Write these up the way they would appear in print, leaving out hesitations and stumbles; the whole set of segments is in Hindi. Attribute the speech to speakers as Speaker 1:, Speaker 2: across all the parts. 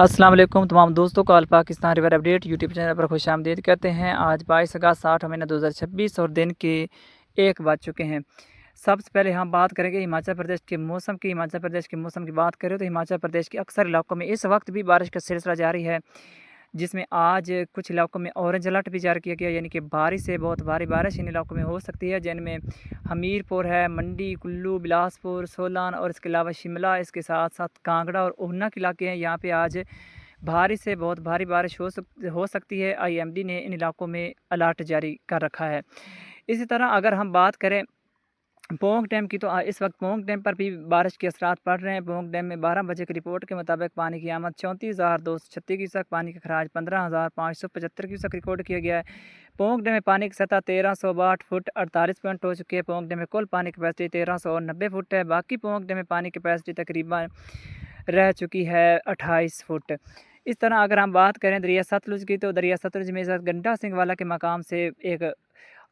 Speaker 1: अस्सलाम वालेकुम तमाम दोस्तों को। अल Pakistan river update YouTube channel पर खुशामदीद कहते हैं। आज 22 अगस्त 60 महीना 2026 और दिन के 1 बज चुके हैं। सबसे पहले हम बात करेंगे हिमाचल प्रदेश के मौसम की। हिमाचल प्रदेश के मौसम की बात करें तो हिमाचल प्रदेश के अक्सर इलाकों में इस वक्त भी बारिश का सिलसिला जारी है, जिसमें आज कुछ इलाकों में ऑरेंज अलर्ट भी जारी किया गया, यानी कि बारिश से बहुत भारी बारिश इन इलाकों में हो सकती है, जिनमें हमीरपुर है, मंडी, कुल्लू, बिलासपुर, सोलान और इसके अलावा शिमला, इसके साथ साथ कांगड़ा और ऊना के इलाके हैं। यहाँ पे आज भारी से बहुत भारी बारिश हो सकती है। आईएमडी ने इन इलाकों में अलर्ट जारी कर रखा है। इसी तरह अगर हम बात करें पोंग डैम की, तो इस वक्त पोंग डैम पर भी बारिश के असरात पड़ रहे हैं। पोंग डैम में 12 बजे की रिपोर्ट के मुताबिक पानी की आमद 34,236 क्यूसेक, पानी का खराज 15,575 क्यूसेक रिकॉर्ड किया गया है। पोंग डैम में पानी की सतह 1362 फुट 48 पॉइंट हो चुकी है। पोंग डैम में कुल पानी कैपेसिटी 1390 फुट है। बाकी पोंग डैम में पानी कैपेसिटी तकरीबन रह चुकी है 28 फुट। इस तरह अगर हम बात करें दरिया सतलुज की, तो दरिया सतलुज में गंडा सिंह वाला के मकाम से एक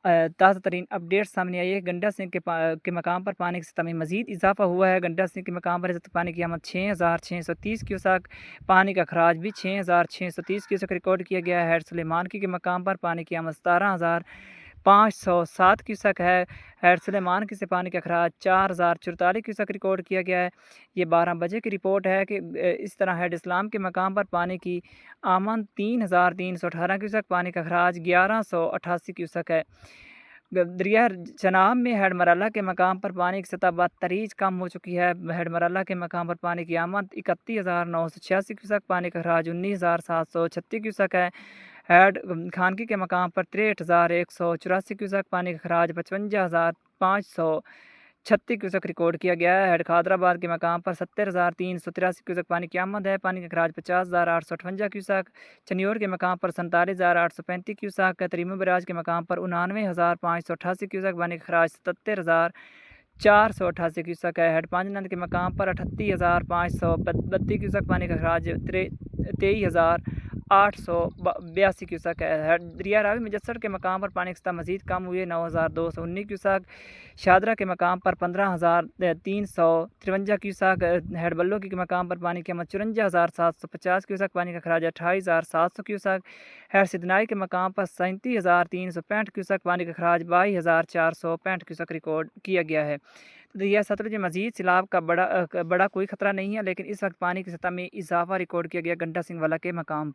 Speaker 1: ताज़ा तरीन अपडेट सामने आई है। गंडा सिंह के मकाम पर पानी की सतह में मज़ीद इजाफा हुआ है। गंडा सिंह के मकाम पर पानी की आमद 6,630 क्यूसेक, पानी का खराज भी 6,630 क्यूसेक रिकॉर्ड किया गया है। सुलेमान की के मकाम पर पानी की आमद 17,507 क्यूसेक है। हेड सुलेमान की से पानी का खराज 4,044 क्यूसेक रिकॉर्ड किया गया है। ये 12 बजे की रिपोर्ट है कि इस तरह हेड इस्लाम के मकाम पर पानी की आमद 3,318 क्यूसेक, पानी का खराज 1,188 क्यूसेक है। दरिया चनाब में हेड मरला के मकाम पर पानी की सतह बदतरीज कम हो चुकी है। हेड मरला के मकाम पर पानी की आमद 31,986 क्यूसेक, पानी का खराज 19,736 क्यूसेक है। हेड खानकी के मकाम पर 63,184 क्यूसेक, पानी का खराज 55,536 क्यूसेक रिकॉर्ड किया गया है। हेड खादराबाद के मकाम पर 70,383 क्यूसेक पानी की आमद है, पानी का खराज 50,858 क्यूसेक। चनियोर के मकाम पर 47,835 क्यूसेक। तरीमो बराज के मकाम पर 99,588 क्यूसेक, पानी का खराज 77,488 क्यूसेक है। हेड पांचनंद के मकाम पर 38,532 क्यूसेक, पानी का खराज 23,882 क्यूसेक है। हेड दरिया रावी मुजस्सर के मकाम पर पानी की सतह मजीद कम हुई है, 9,219 क्यूसेक। शादरा के मकाम पर 15,353 क्यूसेक। हेड बल्लो के मकाम पर पानी की आमद 54,750 क्यूसेक, पानी का खराज 28,700 क्यूसेक। हेड सिदनाई के मकाम पर 37,365 क्यूसेक, पानी का खराज 22,465 क्यूसेक रिकॉर्ड किया गया है। तो दरिया सतलुज में मजीद सैलाब का बड़ा कोई खतरा नहीं है, लेकिन इस वक्त पानी की सतह में इजाफा रिकॉर्ड किया गया गंडा सिंह वाला के मकाम